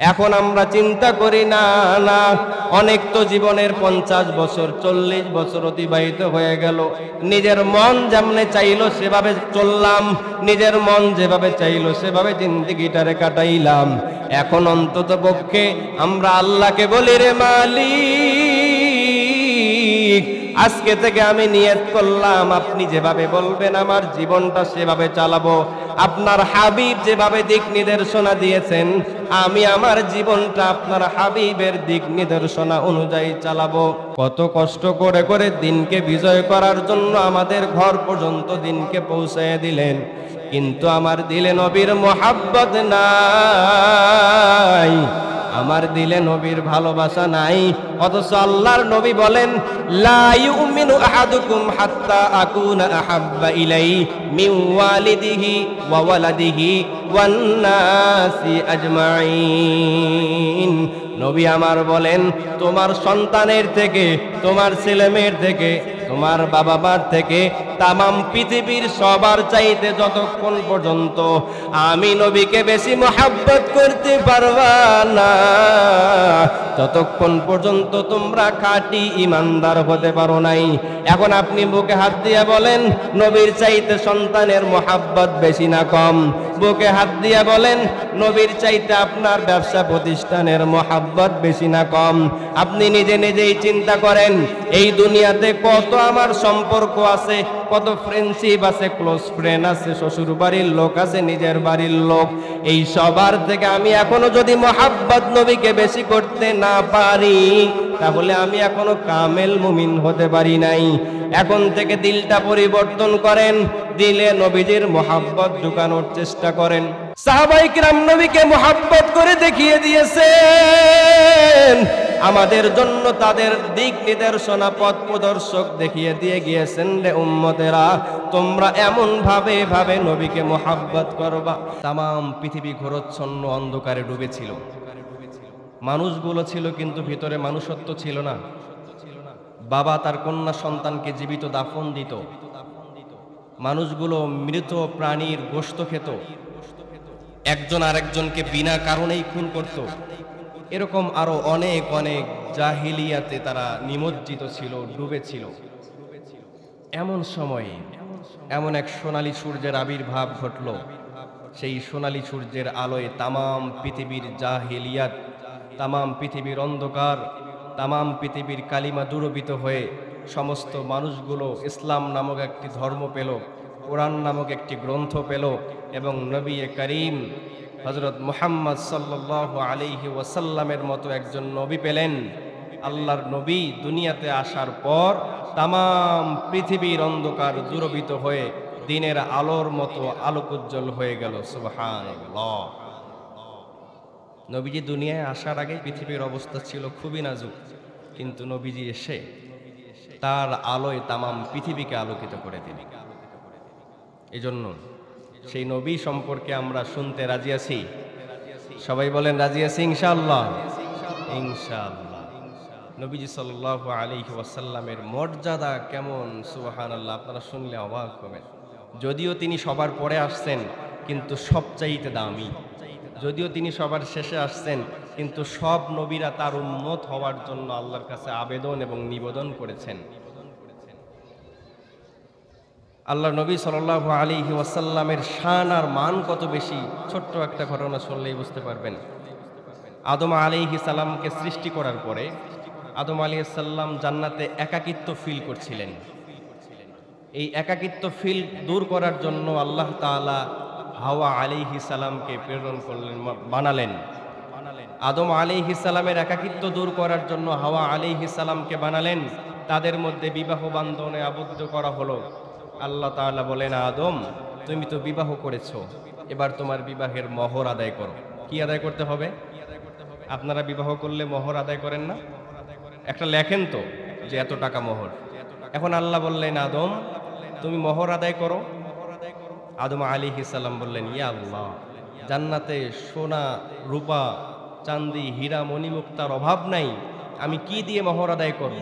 এখন আমরা চিন্তা করি না, না অনেক তো জীবনের 50 বছর 40 বছর অতিবাহিত হয়ে গেল, নিজের মন যেমনে চাইলো সেভাবে চললাম, নিজের মন যেভাবে চাইলো সেভাবে জিন্দেগিটারে কাটাইলাম। এখন অন্তত পক্ষে আমরা আল্লাহকে বলি, রে মালিক, আজকে থেকে আমি নিয়ত করলাম আপনি যেভাবে বলবেন আমার জীবনটা সেভাবে চালাবো। আপনার হাবিব যেভাবে দিক নির্দেশনা দিয়েছেন আমি আমার জীবনটা আপনার হাবিবের দিক নির্দেশনা অনুযায়ী চালাবো। কত কষ্ট করে করে দিনকে বিজয় করার জন্য আমাদের ঘর পর্যন্ত দিনকে পৌঁছায় দিলেন, কিন্তু আমার দিলে নবীর মোহাব্বত নাই, আমার দিলে নবীর ভালোবাসা নাই। অথচ আল্লাহর নবী বলেন, লা ইউমিনু আহাদুকুম হাত্তা আকুনা আহাব্বা ইলাইহি মিন ওয়ালিদিহি ওয়া ওয়ালাদিহি ওয়ান নাসি আজমাইন। নবী আমার বলেন, তোমার সন্তানের থেকে, তোমার ছেলেমেয়ের থেকে, তোমার বাবা মার থেকে, তামাম পৃথিবীর সবার চাইতে যতক্ষণ পর্যন্ত আমি নবীকে বেশি মহব্বত করতে পারবা না, ততক্ষণ পর্যন্ত তোমরা খাঁটি ইমানদার হতে পারো নাই। এখন আপনি বুকে হাত দিয়ে বলেন, নবীর চাইতে সন্তানের মহব্বত বেশি না কম? বুকে হাত দিয়ে বলেন, নবীর চাইতে আপনার ব্যবসা প্রতিষ্ঠানের মহব্বত বেশি না কম? আপনি নিজে নিজেই চিন্তা করেন, এই দুনিয়াতে কত আমার সম্পর্ক আছে, কত ফ্রেন্ডশিপ আছে, ক্লোজ ফ্রেন্ড আছে, শ্বশুর বাড়ির লোক আছে, নিজের বাড়ির লোক, এই সবার থেকে আমি এখনো যদি মহব্বত নবীকে বেশি করতে না পারি, তাহলে আমি এখনো কামেল মুমিন হতে পারি নাই। এখন থেকে দিলটা পরিবর্তন করেন, দিলে নবীজির মহব্বত ঢুকানোর চেষ্টা করেন। সাহাবায়ে কিরাম নবীকে মহব্বত করে দেখিয়ে দিয়েছেন, আমাদের জন্য তাদের দিক নির্দেশনা পথ প্রদর্শক দেখিয়ে দিয়ে গিয়েছেন, রে উম্মতেরা তোমরা এমন ভাবে ভাবে নবীকে মহব্বত করবা। তামাম পৃথিবী ঘোরচ্ছন্ন অন্ধকারে ডুবেছিল, মানুষগুলো ছিল কিন্তু ভিতরে মানুষত্ব ছিল না। বাবা তার কন্যা সন্তানকে জীবিত দাফন দিত, মানুষগুলো মৃত প্রাণীর গোশত খেত, একজন আরেকজনকে বিনা কারণেই খুন করত। এরকম আরো অনেক অনেক জাহিলিয়াতে তারা নিমজ্জিত ছিল, ডুবেছিল। এমন সময়ে এমন এক সোনালী সূর্যের আবির্ভাব ঘটল। সেই সোনালী সূর্যের আলোয় তামাম পৃথিবীর জাহিলিয়াত, তামাম পৃথিবীর অন্ধকার, তামাম পৃথিবীর কালিমা দূরবিত হয়ে সমস্ত মানুষগুলো ইসলাম নামক একটি ধর্ম পেল, কোরআন নামক একটি গ্রন্থ পেল, এবং নবী করিম হযরত মুহাম্মদ সাল্লাল্লাহু আলাইহি ওয়াসাল্লামের মতো একজন নবী পেলেন। আল্লাহর নবী দুনিয়াতে আসার পর তামাম পৃথিবীর অন্ধকার দূরবিত হয়ে দিনের আলোর মতো আলোকোজ্জ্বল হয়ে গেল। সুবহানাল্লাহ। নবীজি দুনিয়ায় আসার আগে পৃথিবীর অবস্থা ছিল খুবই নাজুক, কিন্তু নবীজি এসে তার আলোয় তামাম পৃথিবীকে আলোকিত করে দিলেন। এজন্য সেই নবী সম্পর্কে আমরা শুনতে রাজি আছি। সবাই বলেন রাজি আছি ইনশাআল্লাহ। ইনশাআল্লাহ। নবীজি সাল্লাল্লাহু আলাইহি ওয়াসাল্লামের মর্যাদা কেমন, সুবহানাল্লাহ, আপনারা শুনলে অবাক হবেন। যদিও তিনি সবার পরে আসছেন কিন্তু সবচাইতে দামি, যদিও তিনি সবার শেষে আসছেন কিন্তু সব নবীরা তার উম্মত হওয়ার জন্য আল্লাহর কাছে আবেদন এবং নিবেদন করেছেন। আল্লাহ নবী সাল্লাল্লাহু আলাইহি ওয়াসাল্লামের শান আর মান কত বেশি, ছোট্ট একটা ঘটনা শুনলেই বুঝতে পারবেন। আদম আলাইহিস সালামকে সৃষ্টি করার পরে আদম আলাইহিস সালাম জান্নাতে একাকিত্ব ফিল করছিলেন। এই একাকিত্ব ফিল দূর করার জন্য আল্লাহ তাআলা হাওয়া আলাইহিস সালামকে প্রেরণ করলেন, বানালেন। আদম আলাইহিস সালামের একাকিত্ব দূর করার জন্য হাওয়া আলাইহিস সালামকে বানালেন, তাদের মধ্যে বিবাহ বন্ধনে আবদ্ধ করা হলো। আল্লাহ তাআলা বলেন, আদম তুমি তো বিবাহ করেছো, এবার তোমার বিবাহের মোহর আদায় করো। কি আদায় করতে হবে? আপনারা বিবাহ করলে মোহর আদায় করেন না? একটা লেখেন তো যে এত টাকা মোহর। এখন আল্লাহ বললেন, আদম তুমি মোহর আদায় করো। আদম আলাইহিস সালাম বললেন, ইয়া আল্লাহ, জান্নাতে সোনা রূপা চাঁদি হীরা মণিমুক্তার অভাব নাই, আমি কি দিয়ে মোহর আদায় করব?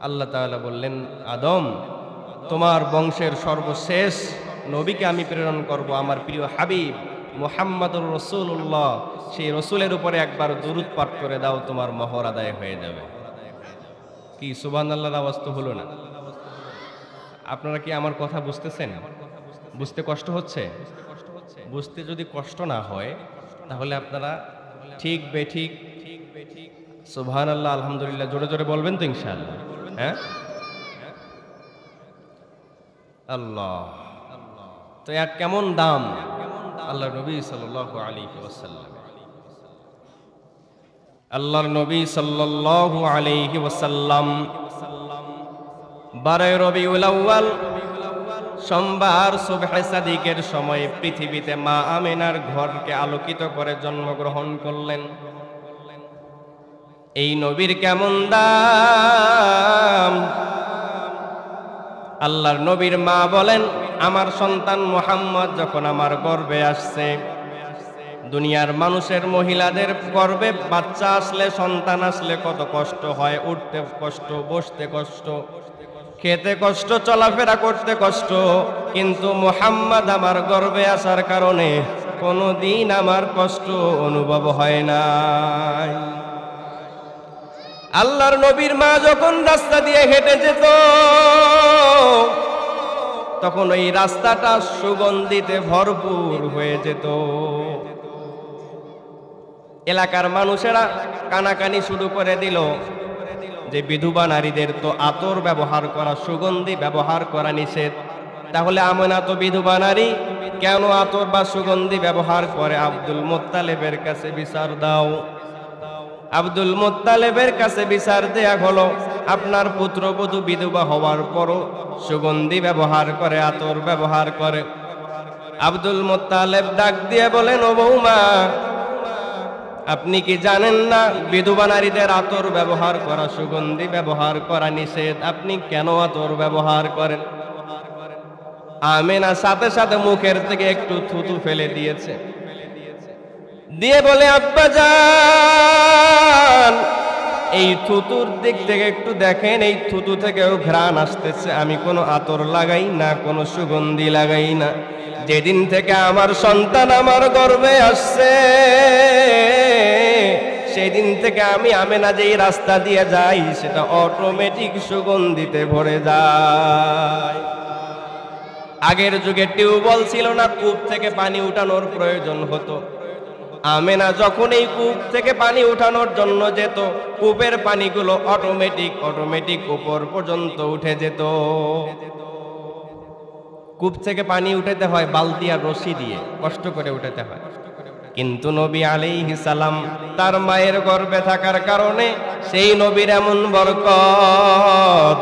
আল্লাহ তাআলা বললেন, আদম তোমার বংশের সর্বশেষ নবীকে আমি প্রেরণ করব, আমার প্রিয় হাবিব মুহাম্মাদুর রাসূলুল্লাহ, সেই রসুলের উপরে একবার দুরূদ পাঠ করে দাও, তোমার মহর আদায় হয়ে যাবে। কি সুবহানাল্লাহর আওয়াজ তো হলো না? আপনারা কি আমার কথা বুঝতেছেন? বুঝতে কষ্ট হচ্ছে? বুঝতে যদি কষ্ট না হয় তাহলে আপনারা ঠিক বেঠিক সুবহানাল্লাহ আলহামদুলিল্লাহ জোরে জোরে বলবেন তো ইনশাআল্লাহ। হ্যাঁ, আল্লাহ, তো এর কেমন দাম আল্লাহর নবী সাল্লাল্লাহু আলাইহি ওয়াসাল্লাম। আল্লাহর নবী সাল্লাল্লাহু আলাইহি ওয়াসাল্লাম 12 রবিউল আউয়াল সোমবার সুবহে সাদিকের সময় পৃথিবীতে মা আমিনার ঘরকে আলোকিত করে জন্মগ্রহণ করলেন। এই নবীর কেমন দাম! আল্লাহর নবীর মা বলেন, আমার সন্তান মুহাম্মদ যখন আমার গর্ভে আসছে, দুনিয়ার মানুষের মহিলাদের গর্ভে বাচ্চা আসলে, সন্তান আসলে কত কষ্ট হয়, উঠতে কষ্ট, বসতে কষ্ট, খেতে কষ্ট, চলাফেরা করতে কষ্ট, কিন্তু মুহাম্মদ আমার গর্ভে আসার কারণে কোনোদিন আমার কষ্ট অনুভব হয় না। আল্লাহর নবীর মা যখন রাস্তা দিয়ে হেঁটে যেত, তখন ওই রাস্তাটা সুগন্ধিতে ভরপুর হয়ে যেত। এলাকার মানুষেরা কানাকানি শুরু করে দিল যে বিধবা নারীদের তো আতর ব্যবহার করা, সুগন্ধি ব্যবহার করা নিষেধ, তাহলে আমেনা তো বিধবা নারী, কেন আতর বা সুগন্ধি ব্যবহার করে? আব্দুল মুত্তালিবের কাছে বিচার দাও। আব্দুল মুত্তালিবের কাছে বিচার দেয়া হলো, আপনার পুত্রবধূ বিধবা হওয়ার পরও সুগন্ধি ব্যবহার করে, আতর ব্যবহার করে। আব্দুল মুত্তালিব ডাক দিয়ে বলেন, ও বৌমা, আপনি কি জানেন না বিধবা নারীদের আতর ব্যবহার করা, সুগন্ধি ব্যবহার করা নিষেধ? আপনি কেন আতর ব্যবহার করেন? আমেনা সাথে সাথে মুখের থেকে একটু থুতু ফেলে দিয়েছে, দিয়ে বলে, আব্বাজান, এই থুতুর দিক থেকে একটু দেখেন, এই থুতু থেকেও ঘ্রাণ আসতেছে। আমি কোনো আতর লাগাই না, কোনো সুগন্ধি লাগাই না। যেদিন থেকে আমার সন্তান আমার গর্ভে আসছে, সেদিন থেকে আমি আমেনা যেই রাস্তা দিয়ে যাই, সেটা অটোমেটিক সুগন্ধিতে ভরে যায়। আগের যুগে টিউবওয়েল ছিল না, কূপ থেকে পানি উঠানোর প্রয়োজন হতো। আমেনা যখন এই কূপ থেকে পানি উঠানোর জন্য যেত, কূপের পানিগুলো অটোমেটিক উপর পর্যন্ত উঠে যেত। কূপ থেকে পানি উঠাতে হয় বালতি আর রশি দিয়ে, কষ্ট করে উঠাতে হয়। কিন্তু নবী আলাইহিস সালাম তার মায়ের গর্ভে থাকার কারণে, সেই নবীর এমন বরকত,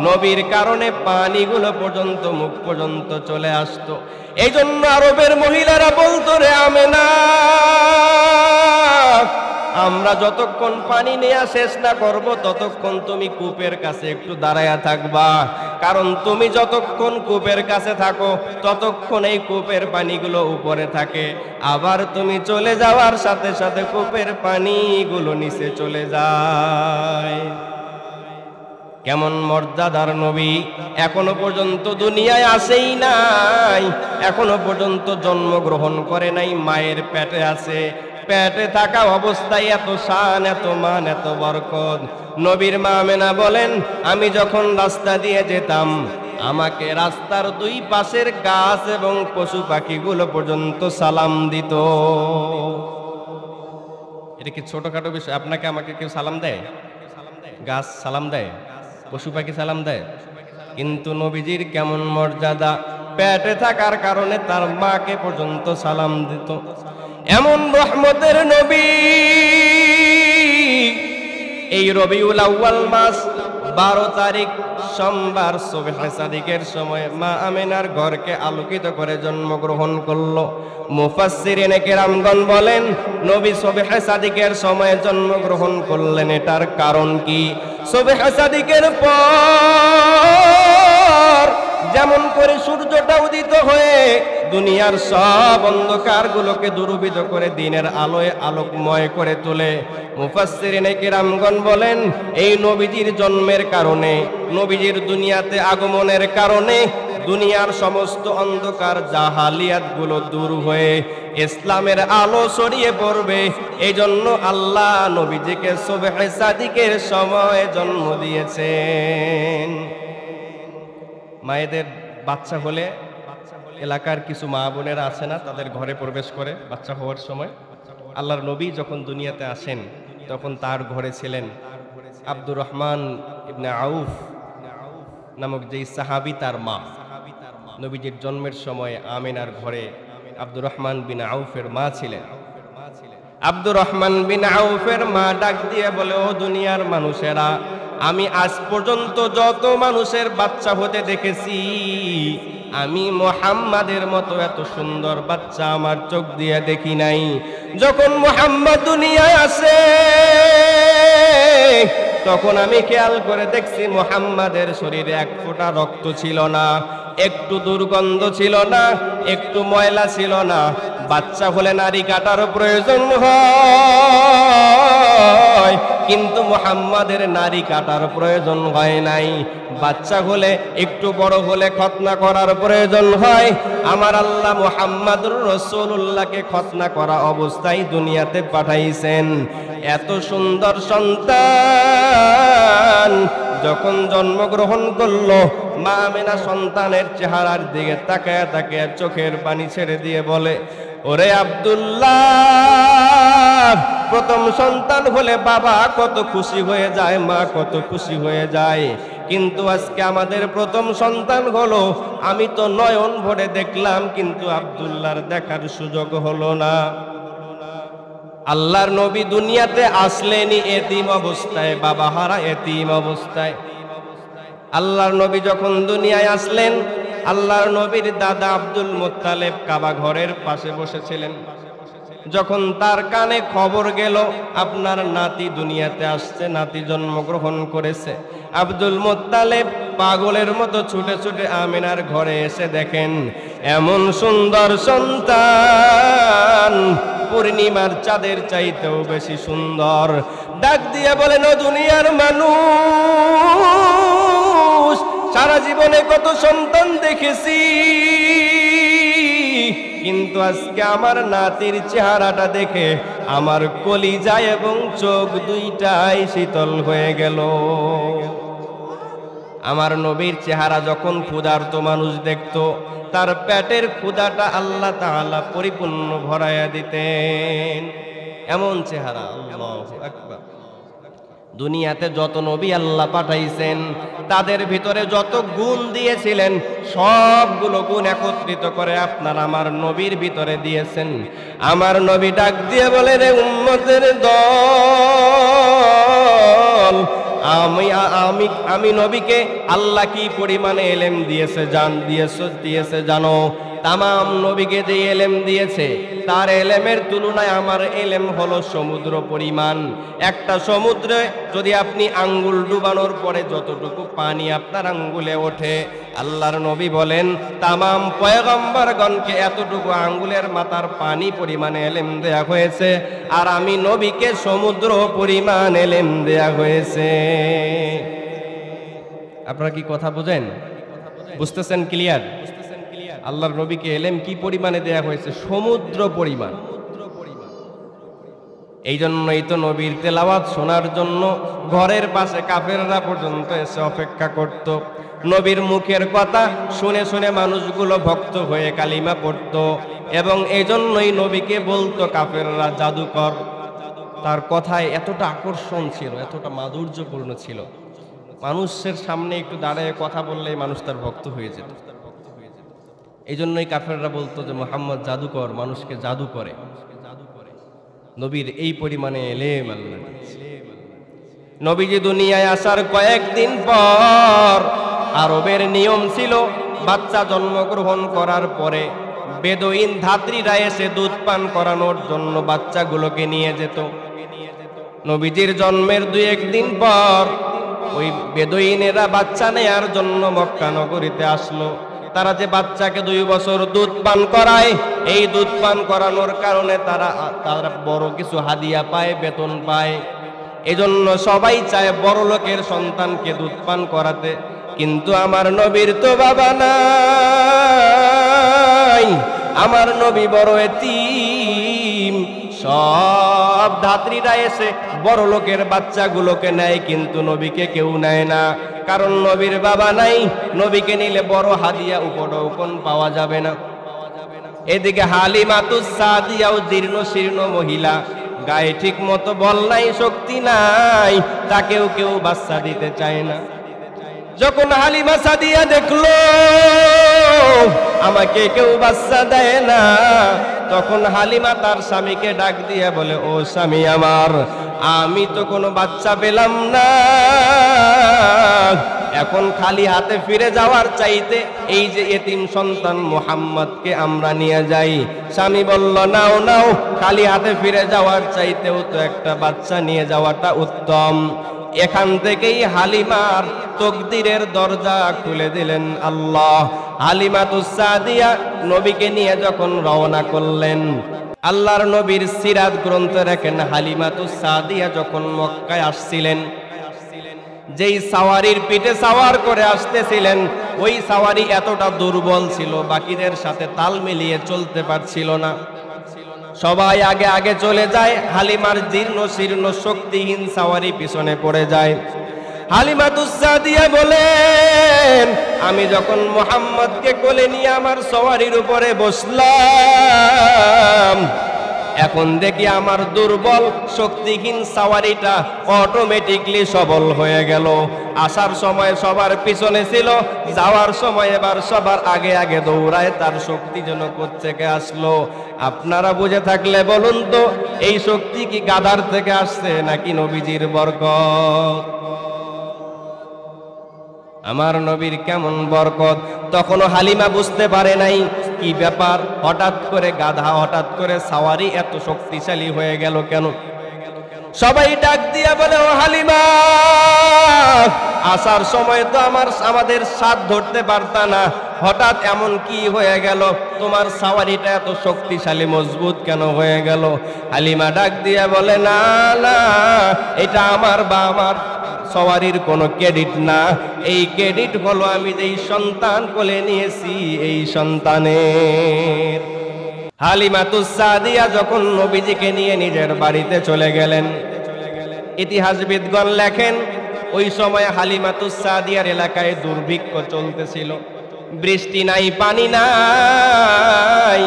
নবীর কারণে পানিগুলো পর্যন্ত মুখ পর্যন্ত চলে আসতো। এই জন্য আরবের মহিলারা বলতো, রে আমেনা, আমরা যতক্ষণ পানি নেওয়া শেষ না করব, ততক্ষণ তুমি কূপের কাছে একটু দাঁড়ায়া থাকবা, কারণ তুমি যতক্ষণ কূপের কাছে থাকো, ততক্ষণ এই কূপের পানিগুলো উপরে থাকে, আবার তুমি চলে যাওয়ার সাথে সাথে কূপের পানিগুলো নিচে চলে যায়। কেমন মর্যাদার নবী! এখনো পর্যন্ত দুনিয়ায় আসেই নাই, এখনো পর্যন্ত জন্মগ্রহণ করে নাই, মায়ের পেটে আছে। পেটে থাকা অবস্থায় এত শান, এত মান, এত বরকত। নবীর মা আমেনা বলেন, আমি যখন রাস্তা দিয়ে যেতাম, আমাকে রাস্তার দুই পাশের গাছ এবং পশু পাখিগুলো পর্যন্ত সালাম দিত। এটা কি ছোটখাটো বিষয়? আপনাকে আমাকে কেউ সালাম দেয়? গাছ সালাম দেয়, পশু পাখি সালাম দেয়, কিন্তু নবীজির কেমন মর্যাদা! পেটে থাকার কারণে তার মাকে পর্যন্ত সালাম দিত। এমন রহমতের নবী, এই রবিউল আউয়াল মাস 12 তারিখ সোমবার সুবহে সাদিকের সময় মা আমিনার ঘরকে আলোকিত করে জন্মগ্রহণ করলো। মুফাসসিরিনে কেরামগণ বলেন, নবী সুবহে সাদিকের সময় জন্মগ্রহণ করলেন, এটার কারণ কি? সুবহে সাদিকের পর যেমন করে সূর্যটা উদিত হয়ে দুনিয়ার সব অন্ধকারগুলোকে দূরীভূত করে দিনের আলোয় আলোকময় করে তোলে, মুফাসসিরিনে কিরামগণ বলেন, এই নবীজির জন্মের কারণে, নবীজির দুনিয়াতে আগমনের কারণে দুনিয়ার সমস্ত অন্ধকার জাহালিয়াতগুলো দূর হয়ে ইসলামের আলো ছড়িয়ে পড়বে। এই জন্য আল্লাহ নবীজিকে সুবহে সাদিকের সময় জন্ম দিয়েছেন। মায়েদের বাচ্চা হলে এলাকার কিছু মা বোনেরা আছে না, তাদের ঘরে প্রবেশ করে বাচ্চা হওয়ার সময়। আল্লাহর নবী যখন দুনিয়াতে আসেন তখন তার ঘরে ছিলেন আব্দুর রহমান ইবনে আউফ নামক যেই সাহাবী, তার মা। নবীজির জন্মের সময় আমিনার ঘরে আব্দুর রহমান বিন আউফের মা ছিলেন। আব্দুর রহমান বিন আউফের মা ডাক দিয়ে বলে, ও দুনিয়ার মানুষেরা, আমি আজ পর্যন্ত যত মানুষের বাচ্চা হতে দেখেছি, আমি মুহাম্মাদের মতো এত সুন্দর বাচ্চা আমার চোখ দিয়ে দেখি নাই। যখন মুহাম্মদ দুনিয়ায় আসে তখন আমি খেয়াল করে দেখছি মুহাম্মাদের শরীরে এক ফোঁটা রক্ত ছিল না, একটু দুর্গন্ধ ছিল না, একটু ময়লা ছিল না। বাচ্চা হলে নারী কাটার প্রয়োজন হয়, কিন্তু মুহাম্মাদের নারী কাটার প্রয়োজন হয় নাই। বাচ্চা হলে একটু বড় হলে খতনা করার প্রয়োজন হয়। আমার আল্লাহ মুহাম্মাদুর রাসূলুল্লাহকে খতনা করা অবস্থায় দুনিয়াতে পাঠাইছেন। এত সুন্দর সন্তান যখন জন্মগ্রহণ করলো, মা আমিনা সন্তানের চেহারার দিকে তাকায় তাকায় চোখের পানি ছেড়ে দিয়ে বলে, ওরে আব্দুল্লাহ, প্রথম সন্তান হলে বাবা কত খুশি হয়ে যায়, মা কত খুশি হয়ে যায়, কিন্তু আজকে আমাদের প্রথম সন্তান হলো, আমি তো নয়ন ভরে দেখলাম কিন্তু আব্দুল্লাহর দেখার সুযোগ হলো না। আল্লাহর নবী দুনিয়াতে আসলেনই এতিম অবস্থায়, বাবা হারা এতিম অবস্থায়। আল্লাহর নবী যখন দুনিয়ায় আসলেন, আল্লাহর নবীর দাদা আব্দুল মুত্তালিব কাবা ঘরের পাশে বসেছিলেন। যখন তার কানে খবর গেল আপনার নাতি দুনিয়াতে আসছে, নাতি জন্মগ্রহণ করেছে, আব্দুল মুত্তালিব পাগলের মতো ছুটে ছুটে আমিনার ঘরে এসে দেখেন এমন সুন্দর সন্তান, পূর্ণিমার চাঁদের চাইতেও বেশি সুন্দর। ডাক দিয়ে বলেন, ও দুনিয়ার মানুষ, সারা জীবনে কত সন্তান দেখেছি, কিন্তু আজকে আমার নাতির চেহারাটা দেখে আমার কলিজা এবং চোখ দুইটাই শীতল হয়ে গেল। আমার নবীর চেহারা যখন ক্ষুধার্ত মানুষ দেখতো, তার পেটের ক্ষুধাটা আল্লাহ তাআলা পরিপূর্ণ ভরাইয়া দিতেন। এমন চেহারা। আল্লাহু আকবার। দুনিয়াতে যত নবী আল্লাহ পাঠাইছেন, তাদের ভিতরে যত গুণ দিয়েছিলেন, সবগুলো গুণ একত্রিত করে আপনার আমার নবীর ভিতরে দিয়েছেন। আমার নবী ডাক দিয়ে বলে, রে উম্মতের দল, আমি নবীকে আল্লাহ কি পরিমাণে ইলম দিয়েছে জানো? তামাম নবীকে যে ইলম দিয়েছে, তার ইলমের তুলনায় আমার ইলম হলো সমুদ্র পরিমাণ। একটা সমুদ্রে যদি আপনি আঙ্গুল ডুবানোর পরে যতটুকু পানি আপনার আঙ্গুলে ওঠে, আল্লাহর নবী বলেন তামাম পয়গম্বরগণকে এতটুকু আঙ্গুলের মাথার পানি পরিমাণে ইলম দেয়া হয়েছে, আর আমি নবীকে সমুদ্র পরিমাণ ইলম দেয়া হয়েছে। আপনারা কি কথা বুঝেন? বুঝতেছেন? ক্লিয়ার? আল্লাহর নবীকে ইলম কি পরিমাণে দেয়া হয়েছে? সমুদ্র পরিমাণ। এই জন্যই তো নবীর তেলাওয়াত শোনার জন্য ঘরের পাশে কাফেররা পর্যন্ত এসে অপেক্ষা করত। নবীর মুখের কথা শুনে শুনে মানুষগুলো ভক্ত হয়ে কালিমা পড়ত, এবং এই জন্যই নবীকে বলতো কাফেররা জাদুকর। তার কথায় এতটা আকর্ষণ ছিল, এতটা মাধুর্যপূর্ণ ছিল, মানুষের সামনে একটু দাঁড়িয়ে কথা বললেই মানুষ তার ভক্ত হয়ে যেত। এই জন্যই কাফেররা বলতো যে মুহাম্মদ জাদুকর, মানুষকে জাদু করে। নবীর এই পরিমাণে ইলম আল্লাহ। নবীজি দুনিয়ায় আসার কয়েকদিন পর আরবের নিয়ম ছিল, বাচ্চা জন্মগ্রহণ করার পরে বেদুইন ধাত্রীরা এসে দুধ পান করানোর জন্য বাচ্চাগুলোকে নিয়ে যেত। নবীজির জন্মের 2-1 দিন পর ওই বেদুইনেরা বাচ্চা নেয়ার জন্য মক্কা নগরীতে আসলো। তারা যে বাচ্চাকে 2 বছর দুধ পান করায়, এই দুধ পান করানোর কারণে তারা বড় কিছু হাদিয়া পায়, বেতন পায়। এজন্য সবাই চায় বড় লোকের সন্তানকে দুধ পান করাতে। কিন্তু আমার নবীর তো বাবা নাই, আমার নবী বড় এতিম। সব ধাত্রীরা এসে বড় লোকের বাচ্চাগুলোকে নেয়, কিন্তু নবীকে কেউ নেয় না, কারণ নবীর বাবা নাই। নবীকে নিলে বড় হাদিয়া উপঢৌকন পাওয়া যাবে না। এদিকে হালিমাতুস সাদিয়াও জীর্ণ শীর্ণ মহিলা, গায়ে ঠিক মতো বল নাই, শক্তি নাই, তাকেও কেউ বাচ্চা দিতে চায় না। যখন হালিমা সাদিয়া দেখলো আমাকে কেউ বাচ্চা দেয় না, তখন হালিমা তার স্বামীকে ডাক দিয়ে বলে, ও স্বামী আমার, আমি তো কোনো বাচ্চা পেলাম না, এখন খালি হাতে ফিরে যাওয়ার চাইতে এই যে এতিম সন্তান মুহাম্মদকে আমরা নিয়ে যাই। স্বামী বলল, নাও নাও, খালি হাতে ফিরে যাওয়ার চাইতেও তো একটা বাচ্চা নিয়ে যাওয়াটা উত্তম। এখান থেকেই হালিমার তকদিরের দরজা খুলে দিলেন আল্লাহ। হালিমাতুস সাদিয়া নবীকে নিয়ে যখন রওনা করলেন, আল্লাহর নবীর সিরাত গ্রন্থে রাখেন, হালিমাতুস সাদিয়া যখন মক্কায় আসছিলেন, যেই সাওয়ারির পিঠে সাওয়ার করে আসতেছিলেন, ওই সাওয়ারি এতটা দুর্বল ছিল, বাকিদের সাথে তাল মিলিয়ে চলতে পারছিল না। সবাই আগে আগে চলে যায়, হালিমার জীর্ণ শীর্ণ শক্তিহীন সাওয়ারি পিছনে পড়ে যায়। হালিমাতুস সাদিয়া বলেন, আমি যখন মুহাম্মদকে কোলে নিয়ে আমার সওয়ারির উপরে বসলাম, এখন দেখি আমার দুর্বল শক্তিহীন সাওয়ারিটা অটোমেটিকলি সবল হয়ে গেল। আসার সময় সবার পিছনে ছিল, যাওয়ার সময় এবার সবার আগে আগে দৌড়ায়, তার শক্তি যেন কোত্থেকে আসলো। আপনারা বুঝে থাকলে বলুন তো, এই শক্তি কি গাধার থেকে আসছে নাকি নবীজির বরকত? আমার নবীর কেমন বরকত! তখনও হালিমা বুঝতে পারে নাই কি ব্যাপার, হঠাৎ করে গাধা, হঠাৎ করে সাওয়ারি এত শক্তিশালী হয়ে গেল কেন? সবাই ডাক দিয়া বলে, ও হালিমা, আসার সময় তো আমাদের সাথ ধরতে পারতা না, হঠাৎ এমন কি হয়ে গেল? তোমার সাওয়ারিটা এত শক্তিশালী মজবুত কেন হয়ে গেল? হালিমা ডাক দিয়া বলে, না না, এটা আমার বা আমার সওয়ারির কোনো ক্রেডিট না, এই ক্রেডিট হলো আমি যেই সন্তান কোলে নিয়েছি এই সন্তানের। হালিমাতুস সাদিয়া যখন নবীজিকে নিয়ে নিজের বাড়িতে চলে গেলেন, ইতিহাসবিদগণ লেখেন, ওই সময় হালিমাতুস সাদিয়ার এলাকায় দুর্ভিক্ষ চলতেছিল, বৃষ্টি নাই, পানি নাই,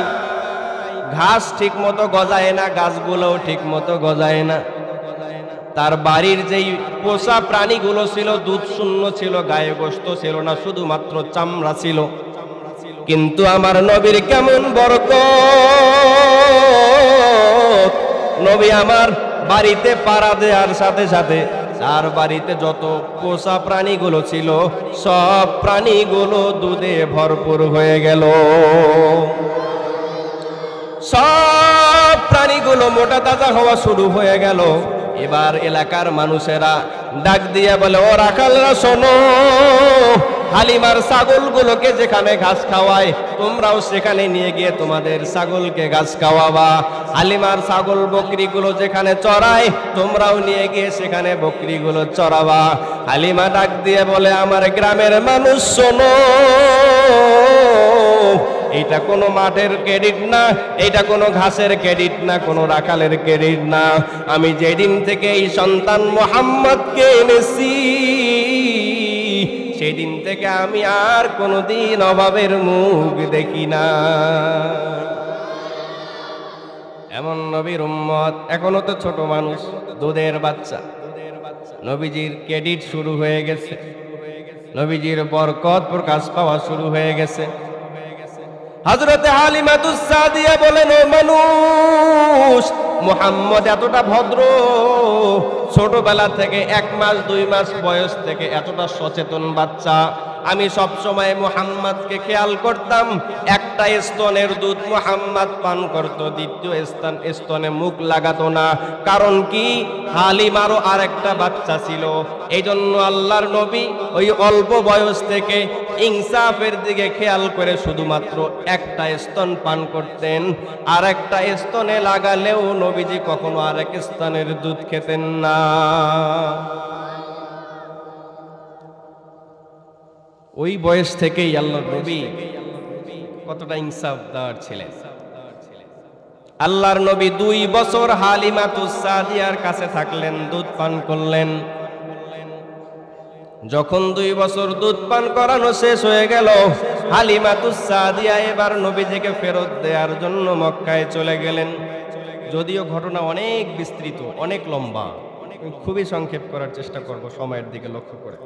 ঘাস ঠিক মতো গজায় না, গাছগুলোও ঠিক মতো গজায় না। তার বাড়ির যেই পোষা প্রাণীগুলো ছিল দুধ শূন্য ছিল, গায়ে গোশত ছিল না, শুধুমাত্র চামড়া ছিল। কিন্তু আমার নবীর কেমন বরকত! নবী আমার বাড়িতে পাড়া দেওয়ার সাথে সাথে তার বাড়িতে যত পোষা প্রাণীগুলো ছিল সব প্রাণীগুলো দুধে ভরপুর হয়ে গেল। সব প্রাণীগুলো মোটা তাজা হওয়া শুরু হয়ে গেল। এবার এলাকার মানুষেরা ডাক দিয়ে বলে, ও রাখালরা শোনো, হালিমার ছাগলগুলোকে যেখানে ঘাস খাওয়ায় তোমরাও সেখানে নিয়ে গিয়ে তোমাদের ছাগলকে ঘাস খাওয়াবা। হালিমার ছাগল বকরিগুলো যেখানে চড়ায় তোমরাও নিয়ে গিয়ে সেখানে বকরিগুলো চড়াবা। হালিমা ডাক দিয়ে বলে, আমার গ্রামের মানুষ শোনো, এটা কোনো মাঠের ক্রেডিট না, এটা কোনো ঘাসের ক্রেডিট না, কোনো রাখালের ক্রেডিট না। আমি যেদিন থেকে এই সন্তান মুহাম্মদকে এনেছি সেদিন থেকে আমি আর কোনোদিন অভাবের মুখ দেখি না। এমন নবীর উম্মত, এখনো তো ছোট মানুষ, দুধের বাচ্চা। নবীজির ক্রেডিট শুরু হয়ে গেছে, নবীজির বরকত প্রকাশ পাওয়া শুরু হয়ে গেছে। হযরতে হালিমাতুস সাদিয়া বলেন, ও মানুষ, মুহাম্মদ এতটা ভদ্র, ছোটবেলা থেকে 1 মাস 2 মাস বয়স থেকে এতটা সচেতন বাচ্চা। আমি সব সময় মুহাম্মদকে খেয়াল করতাম, একটা স্তনের দুধ মুহাম্মদ পান করত, দ্বিতীয় স্তনে মুখ লাগাতো না। কারণ কি? হালিমারও আরেকটা বাচ্চা ছিল। এই জন্য আল্লাহর নবী ওই অল্প বয়স থেকে ইনসাফের দিকে খেয়াল করে শুধুমাত্র একটা স্তন পান করতেন, আর একটা স্তনে লাগালেও নবীজি কখনো আরেক স্তনের দুধ খেতেন না। ওই বয়স থেকেই আল্লাহর নবী কতটা ইনসাফদার ছিলেন। আল্লাহর নবী 2 বছর হালিমাতুস সাদিয়ার কাছে থাকলেন, দুধ পান করলেন। যখন 2 বছর দুধ পান করানো শেষ হয়ে গেল, হালিমাতুস সাদিয়া এবার নবীজিকে ফেরত দেওয়ার জন্য মক্কায় চলে গেলেন। যদিও ঘটনা অনেক বিস্তৃত, অনেক লম্বা, খুবই সংক্ষেপ করার চেষ্টা করব সময়ের দিকে লক্ষ্য করে।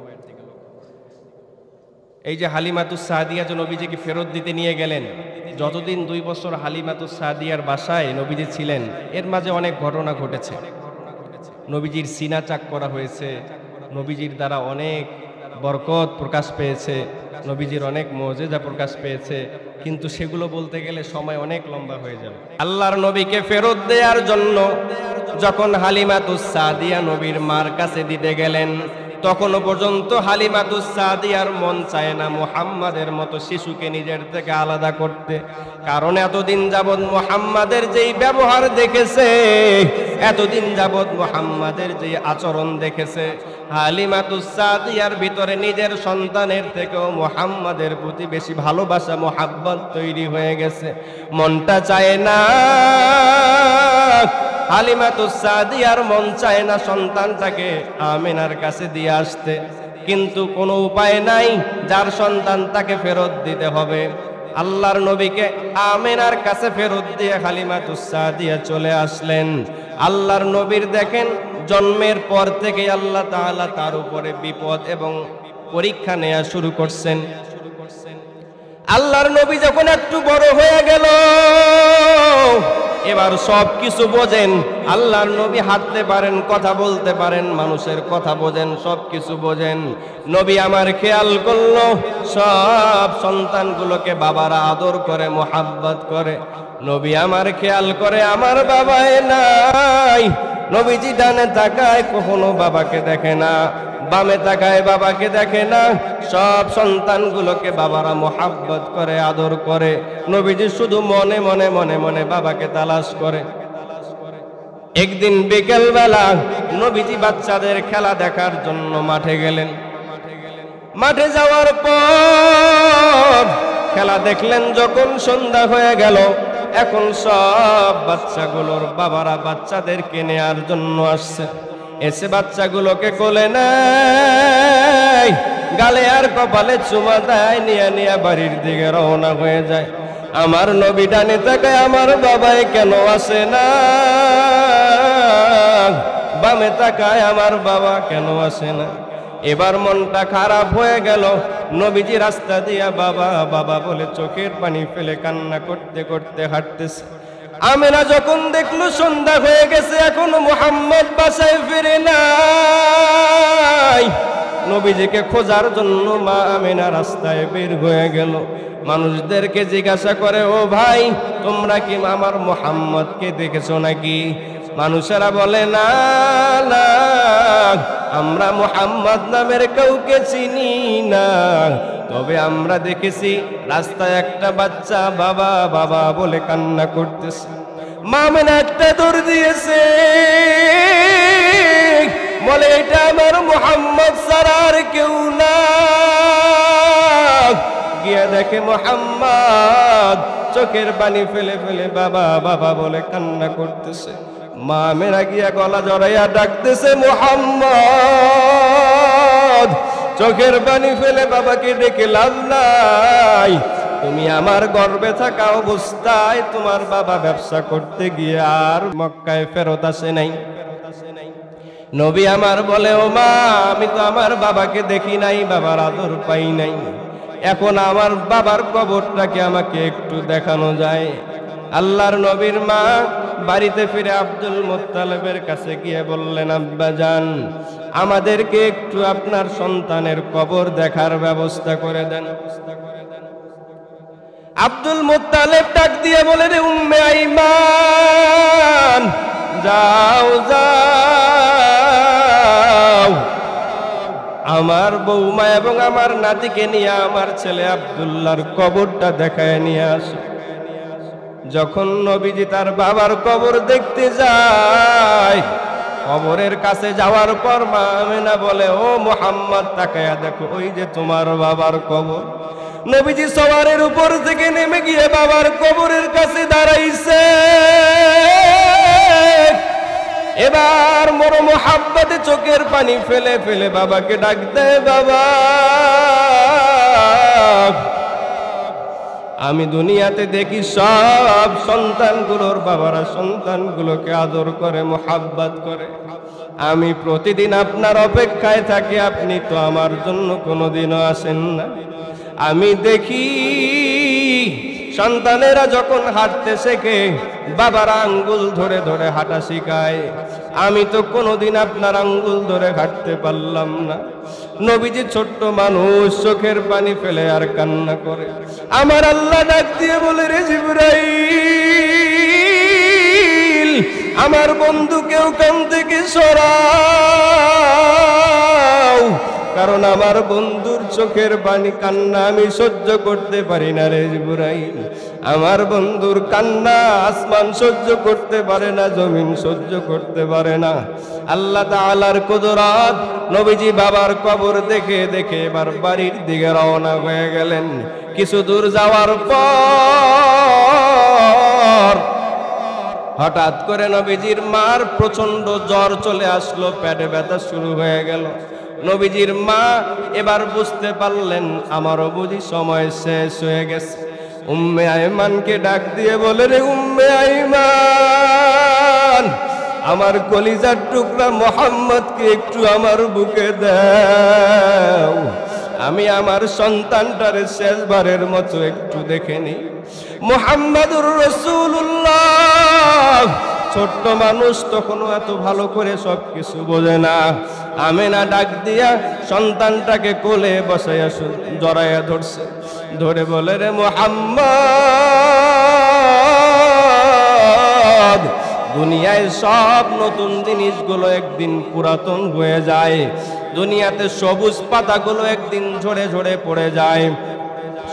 এই যে হালিমাতুস সাদিয়া যে নবীজিকে ফেরত দিতে নিয়ে গেলেন, যতদিন 2 বছর হালিমাতুস সাদিয়ার বাসায় নবীজি ছিলেন, এর মাঝে অনেক ঘটনা ঘটেছে। নবীজির সিনা চাক করা হয়েছে, নবীজির দ্বারা অনেক বরকত প্রকাশ পেয়েছে, নবীজির অনেক মুজিজা প্রকাশ পেয়েছে, কিন্তু সেগুলো বলতে গেলে সময় অনেক লম্বা হয়ে যাবে। আল্লাহর নবীকে ফেরত দেওয়ার জন্য যখন হালিমাতুস সাদিয়া নবীর মার কাছে দিতে গেলেন, তখনও পর্যন্ত হালিমাতুস সাদিয়ার মন চায় না মুহাম্মাদের মতো শিশুকে নিজের থেকে আলাদা করতে। কারণ এতদিন যাবৎ মুহাম্মাদের যেই ব্যবহার দেখেছে, এতদিন যাবৎ মুহাম্মাদের যেই আচরণ দেখেছে, হালিমাতুস সাদিয়ার ভিতরে নিজের সন্তানের থেকেও মুহাম্মাদের প্রতি বেশি ভালোবাসা মোহাব্বত তৈরি হয়ে গেছে। মনটা চায় না, হালিমাতুস সাদিয়ার মন চায় না সন্তানটাকে আমিনার কাছে দিয়ে আসতে, কিন্তু কোনো উপায় নাই, যার সন্তান তাকে ফেরত দিতে হবে। আল্লাহর নবীকে আমিনার কাছে ফেরত দিয়ে হালিমাতুস সাদিয়া চলে আসলেন। আল্লাহর নবীর দেখেন জন্মের পর থেকে আল্লাহ তাআলা তার উপরে বিপদ এবং পরীক্ষা নেওয়া শুরু করছেন। আল্লাহর নবী যখন একটু বড় হয়ে গেল, এবার সব কিছু বোঝেন। আল্লাহর নবী হাঁটতে পারেন, কথা বলতে পারেন, মানুষের কথা বোঝেন, সব কিছু বোঝেন। নবী আমার খেয়াল করলো, সব সন্তানগুলোকে বাবারা আদর করে, মোহাব্বত করে। নবী আমার খেয়াল করে আমার বাবাই নাই। নবীজি ডানে তাকায়, কখনো বাবাকে দেখে না, বামে তাকায়, বাবাকে দেখে না। সব সন্তানগুলোকে বাবারা মোহাব্বত করে, আদর করে। নবীজি শুধু মনে মনে মনে মনে বাবাকে তালাশ করে। একদিন বিকেল বেলা নবীজি বাচ্চাদের খেলা দেখার জন্য মাঠে গেলেন। মাঠে যাওয়ার পর খেলা দেখলেন, যখন সন্ধ্যা হয়ে গেল, এখন সব বাচ্চাগুলোর বাবারা বাচ্চাদেরকে নেয়ার জন্য আসছে। এসে বাচ্চাগুলোকে কোলে নেয়, গালে আর কপালে চুমা দেয়, নিয়ে নিয়ে বাড়ির দিকে রওনা হয়ে যায়। আমার নবী ডানে তাকায়, আমার বাবাই কেন আসে না? বামে তাকায়, আমার বাবা কেন আসে না? এবার মনটা খারাপ হয়ে গেল। নবীজি রাস্তা দিয়া বাবা বাবা বলে চোখের পানি ফেলে কান্না করতে করতে হাঁটতেছে। আমিনা যখন দেখলো সন্ধ্যা হয়ে গেছে, এখনো মুহাম্মদ বাসায় ফিরে নাই, নবীজিকে খোঁজার জন্য মা আমিনা রাস্তায় বের হয়ে গেল। মানুষদেরকে জিজ্ঞাসা করে, ও ভাই, তোমরা কি আমার মুহাম্মদকে দেখেছো নাকি? মানুষেরা বলে, না না, আমরা মুহাম্মদ নামের কাউকে চিনি না, তবে আমরা দেখেছি রাস্তায় একটা বাচ্চা বাবা বাবা বলে কান্না করতেছে। মা আমিনা একটা দৌড় দিয়েছে, বলে এটা আমার মুহাম্মদ ছাড়া আর কেউ না। গিয়ে দেখে মুহাম্মদ চোখের পানি ফেলে ফেলে বাবা বাবা বলে কান্না করতেছে। মা আমিনা গিয়া গলা জড়াইয়া ডাকতেছে, মুহাম্মদ, চোখের পানি ফেলে বাবাকে ডেকে লাভ নাই। তুমি আমার গর্ভে থাকা অবস্থায় তোমার বাবা ব্যবসা করতে গিয়ে আর মক্কায় ফেরত আসে নাই। নবী আমার বলে, ও মা, আমি তো আমার বাবাকে দেখি নাই, বাবার আদর পাই নাই। এখন আমার বাবার কবরটাকে আমাকে একটু দেখানো যায়? আল্লাহর নবীর মা বাড়িতে ফিরে আব্দুল মুত্তালিবের কাছে গিয়ে বললেন, আব্বাজান, আমাদেরকে একটু আপনার সন্তানের কবর দেখার ব্যবস্থা করে দেন। আব্দুল মুত্তালিব ডাক দিয়ে বলে, রে উম্মে আইমান, যাও যাও, আমার বৌমা এবং আমার নাতিকে নিয়ে আমার ছেলে আব্দুল্লাহর কবরটা দেখায় নিয়ে আসো। যখন নবীজি তার বাবার কবর দেখতে যায়, কবরের কাছে যাওয়ার পর মা আমেনা বলে, ও মুহাম্মদ তাকায়া দেখো, ওই যে তোমার বাবার কবর। নবীজি সওয়ারের উপর থেকে নেমে গিয়ে বাবার কবরের কাছে দাঁড়াইছে। এবার বড় মোহাব্বতে চোখের পানি ফেলে ফেলে বাবাকে ডাক দেয়, বাবা আমি দুনিয়াতে দেখি সব সন্তানগুলোর বাবারা সন্তানগুলোকে আদর করে, মোহাব্বত করে। আমি প্রতিদিন আপনার অপেক্ষায় থাকি, আপনি তো আমার জন্য কোনোদিনও আসেন না। আমি দেখি সন্তানেরা যখন হাঁটতে শেখে বাবারা আঙ্গুল ধরে ধরে হাঁটা শিখায়, আমি তো কোনোদিন আপনার আঙ্গুল ধরে হাঁটতে পারলাম না। নবীজি ছোট্ট মানুষ, চোখের পানি ফেলে আর কান্না করে। আমার আল্লাহ ডাক দিয়ে বলে, রে জিবরাইল, আমার বন্ধুকে ওখান থেকে সরাও, কারণ আমার বন্ধুর চোখের পানি কান্না আমি সহ্য করতে পারি না। রে জিবরাইল, আমার বন্ধুর কান্না আসমান সহ্য করতে পারে না, জমিন সহ্য করতে পারে না। আল্লাহ তাআলার কুদরত। নবীজি বাবার কবর দেখে দেখে এবার বাড়ির দিকে রওনা হয়ে গেলেন। কিছু দূর যাওয়ার পর হঠাৎ করে নবীজির মার প্রচন্ড জ্বর চলে আসলো, পেটে ব্যথা শুরু হয়ে গেল। নবীজির মা এবার বুঝতে পারলেন আমারও বুঝি সময় শেষ হয়ে গেছে। উম্মে আইমানকে ডাক দিয়ে বলে, রে উম্মে আইমান, আমার কলিজার টুকরা মোহাম্মদকে একটু আমার বুকে দাও, আমি আমার সন্তানটারে শেষবারের মতো একটু দেখে নিই। মুহাম্মাদুর রাসূলুল্লাহ ছোট্ট মানুষ, তখনও এত ভালো করে সবকিছু বোঝে না। আমেনা ডাক দিয়া সন্তানটাকে কোলে বসাইয়া জড়াইয়া ধরছে, ধরে বলে, রে মুহাম্মদ, দুনিয়ায় সব নতুন জিনিসগুলো একদিন পুরাতন হয়ে যায়, দুনিয়াতে সবুজ পাতাগুলো একদিন ঝরে ঝরে পড়ে যায়,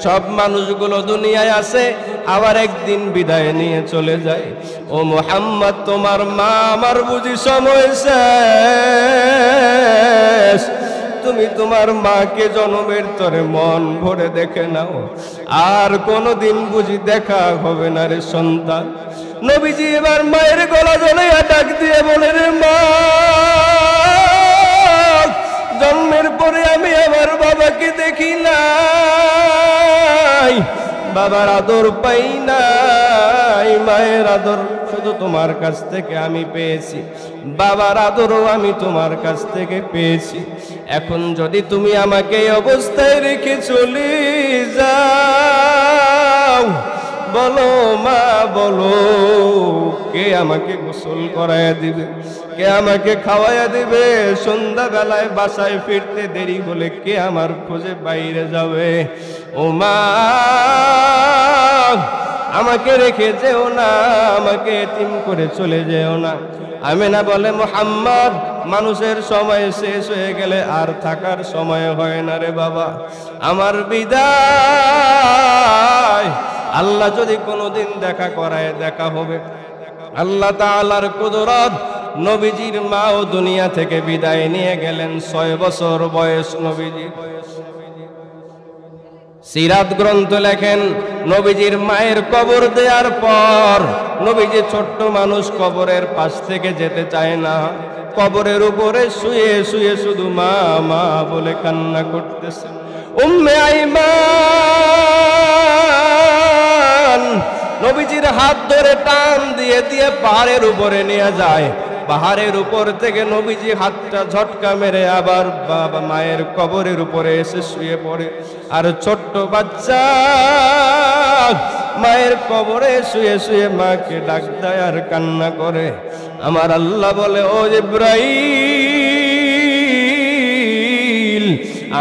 সব মানুষগুলো দুনিয়ায় আসে আবার একদিন বিদায় নিয়ে চলে যায়। ও মুহাম্মদ, তোমার মা আমার বুঝি সময় শেষ, তুমি তোমার মাকে জনমের তরে মন ভরে দেখে নাও, আর কোনোদিন বুঝি দেখা হবে না রে সন্তান। নবীজি এবার মায়ের গলা জড়াইয়া ডাক দিয়ে বলে, রে মা, জন্মের পরে আমি আমার বাবাকে দেখি নাই, বাবার আদর পাই নাই, মায়ের আদর শুধু তোমার কাছ থেকে আমি পেয়েছি, বাবার আদরও আমি তোমার কাছ থেকে পেয়েছি। এখন যদি তুমি আমাকে এই অবস্থায় রেখে চলে যাও, বলো মা, বলো কে আমাকে গোসল করাইয়া দিবে, কে আমাকে খাওয়াইয়া দিবে, সন্ধ্যা বেলায় বাসায় ফিরতে দেরি হলে কে আমার খোঁজে বাইরে যাবে? ও মা, আমাকে রেখে যেও না, আমাকে এতিম করে চলে যেও না। আমেনা বলে, মুহাম্মদ, মানুষের সময় শেষ হয়ে গেলে আর থাকার সময় হয় না রে বাবা, আমার বিদায়। আল্লাহ যদি কোনোদিন দেখা করায় দেখা হবে। আল্লাহ তাআলার কুদরত, নবীজির মাও দুনিয়া থেকে বিদায় নিয়ে গেলেন, 6 বছর বয়স নবীজি। সিরাত গ্রন্থ লেখেন, নবীজির মায়ের কবর দেওয়ার পর নবীজি ছোট্ট মানুষ, কবরের পাশ থেকে যেতে চায় না, কবরের উপরে শুয়ে শুয়ে শুধু মা মা বলে কান্না করতেছে। উম্মে আইমান নবীজির হাত ধরে টান দিয়ে দিয়ে পাহাড়ের উপরে নিয়ে যায়। পাহাড়ের উপর থেকে নবীজি হাতটা ঝটকা মেরে আবার বাবা মায়ের কবরের উপরে এসে শুয়ে পড়ে। আর ছোট্ট বাচ্চা মায়ের কবরে শুয়ে শুয়ে মাকে ডাক দেয় আর কান্না করে। আমার আল্লাহ বলে, ও জিবরাইল,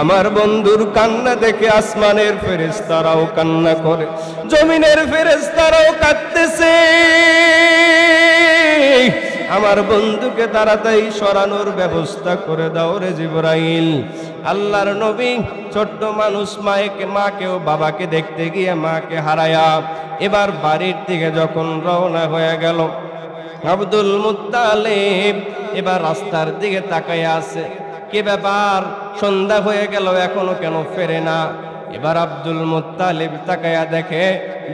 আমার বন্ধুর কান্না দেখে আসমানের ফেরেশতারাও কান্না করে, জমিনের ফেরেশতারাও কাঁদতেছে। আমার বন্ধুকে তাড়াতাড়ি সরানোর ব্যবস্থা করে দাও রে জিবরাইল। আল্লাহর নবী ছোট্ট মানুষ মাকেও বাবাকে দেখতে গিয়ে মাকে হারায়া এবার বাড়ির দিকে যখন রওনা হয়ে গেল, আব্দুল মুত্তালিব এবার রাস্তার দিকে তাকায় আছে, কি ব্যাপার, সন্ধ্যা হয়ে গেল এখনো কেন ফেরে না? এবার আব্দুল মুত্তালিব তাকায়া দেখে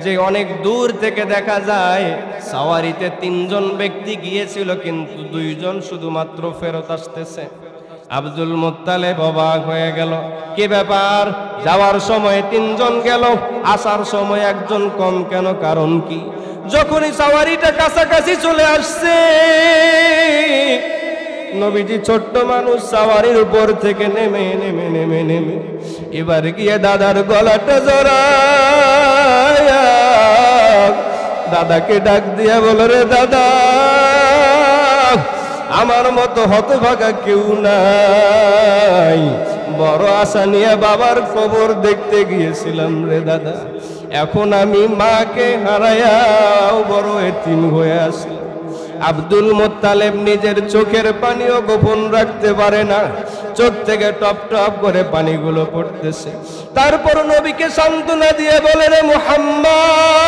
যে অনেক দূর থেকে দেখা যায় সাওয়ারিতে 3 জন ব্যক্তি গিয়েছিল, কিন্তু 2 জন শুধুমাত্র ফেরত আসতেছে। আব্দুল মুত্তালিব অবাক হয়ে গেল, কি ব্যাপার, যাওয়ার সময় 3 জন গেল, আসার সময় 1 জন কম কেন, কারণ কি? যখনই সাওয়ারিটা কাছাকাছি চলে আসছে, নবীজি ছোট্ট মানুষ সাওয়ারির উপর থেকে নেমে নেমে নেমে নেমে এবার গিয়ে দাদার গলাটা জড়ায়া দাদাকে ডাক দিয়া বলে, রে দাদা, আমার মতো হতভাগা কেউ নাই, বড় আশা নিয়ে বাবার কবর দেখতে গিয়েছিলাম রে দাদা, এখন আমি মাকে হারায়াও বড় এতিম হয়ে আসি। আব্দুল মুত্তালিব নিজের চোখের পানিও গোপন রাখতে পারে না, চোখ থেকে টপ টপ করে পানিগুলো পড়তেছে। তারপর নবীকে সান্ত্বনা দিয়ে বলে, রে মুহাম্মদ,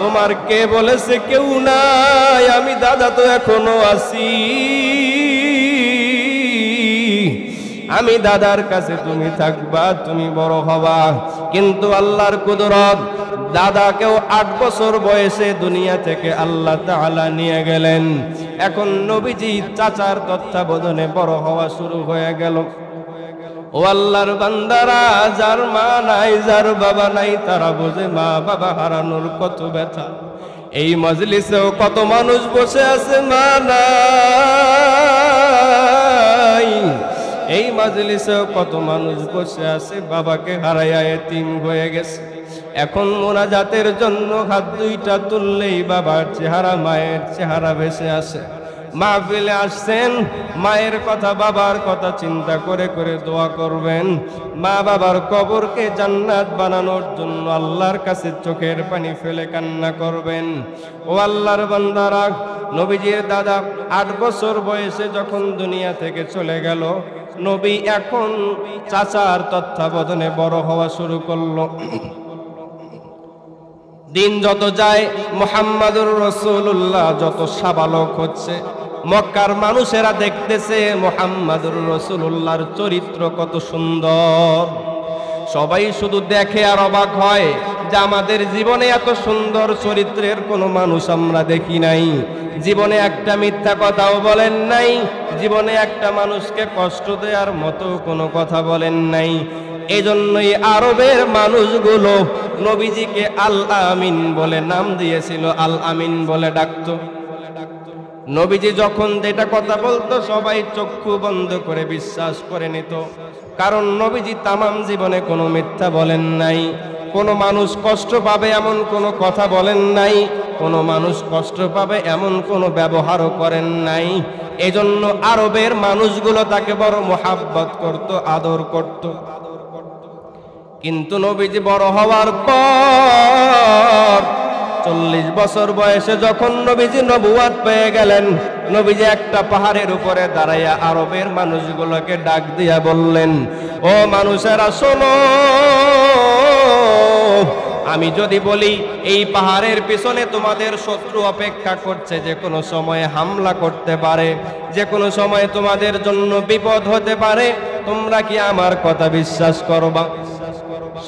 তোমার কে বলেছে কেউ নাই? আমি দাদা তো এখনো আছি, আমি দাদার কাছে তুমি থাকবা, তুমি বড় হবা। কিন্তু আল্লাহর কুদরত, দাদাকেও 8 বছর বয়সে দুনিয়া থেকে আল্লাহ তাআলা নিয়ে গেলেন। এখন নবীজি চাচার তত্ত্বাবধানে বড় হওয়া শুরু হয়ে গেল। ও আল্লাহর বান্দারা, যার মা নাই, যার বাবা নাই, তারা বোঝে মা বাবা হারানোর কত ব্যথা। এই মজলিসেও কত মানুষ বসে আছে মা নাই, এই মজলিসেও কত মানুষ বসে আছে বাবাকে হারাইয়া এতিম হয়ে গেছে। এখন মোনাজাতের জন্য হাত 2টা তুললেই বাবার চেহারা, মায়ের চেহারা ভেসে আসে। মাহফিলে আসছেন, মায়ের কথা বাবার কথা চিন্তা করে করে দোয়া করবেন। মা বাবার কবরকে জান্নাত বানানোর জন্য আল্লাহর কাছে চোখের পানি ফেলে কান্না করবেন। ও আল্লাহর বান্দারা, নবীজির দাদা 8 বছর বয়সে যখন দুনিয়া থেকে চলে গেল, নবী এখন চাচার তত্ত্বাবধানে বড় হওয়া শুরু করলো। দিন যত যায়, মুহাম্মাদুর রাসূলুল্লাহ যত সাবালক হচ্ছে, মক্কার মানুষেরা দেখতেছে মুহাম্মাদুর রাসূলুল্লাহর চরিত্র কত সুন্দর। সবাই শুধু দেখে আর অবাক হয় যে আমাদের জীবনে এত সুন্দর চরিত্রের কোনো মানুষ আমরা দেখি নাই। জীবনে একটা মিথ্যা কথাও বলেন নাই, জীবনে একটা মানুষকে কষ্ট দেওয়ার মতো কোনো কথা বলেন নাই। এজন্যই আরবের মানুষগুলো নবীজিকে আল আমিন বলে নাম দিয়েছিল, আল আমিন বলে ডাকতো। নবীজি যখন যেটা কথা বলতো সবাই চক্ষু বন্ধ করে বিশ্বাস করে নিত, কারণ নবীজি তামাম জীবনে কোনো মিথ্যা বলেন নাই, কোনো মানুষ কষ্ট পাবে এমন কোনো কথা বলেন নাই, কোনো মানুষ কষ্ট পাবে এমন কোনো ব্যবহারও করেন নাই। এজন্য আরবের মানুষগুলো তাকে বড় মোহাব্বত করত, আদর করত। কিন্তু নবীজি বড় হওয়ার পর 40 বছর বয়সে যখন নবীজি নবুয়ত পেয়ে গেলেন, নবীজি একটা পাহাড়ের উপরে দাঁড়াইয়া আরবের মানুষগুলোকে ডাক দিয়া বললেন, ও মানুষেরা শোনো, আমি যদি বলি এই পাহাড়ের পিছনে তোমাদের শত্রু অপেক্ষা করছে, যে কোনো সময় হামলা করতে পারে, যে কোনো সময় তোমাদের জন্য বিপদ হতে পারে, তোমরা কি আমার কথা বিশ্বাস করবা?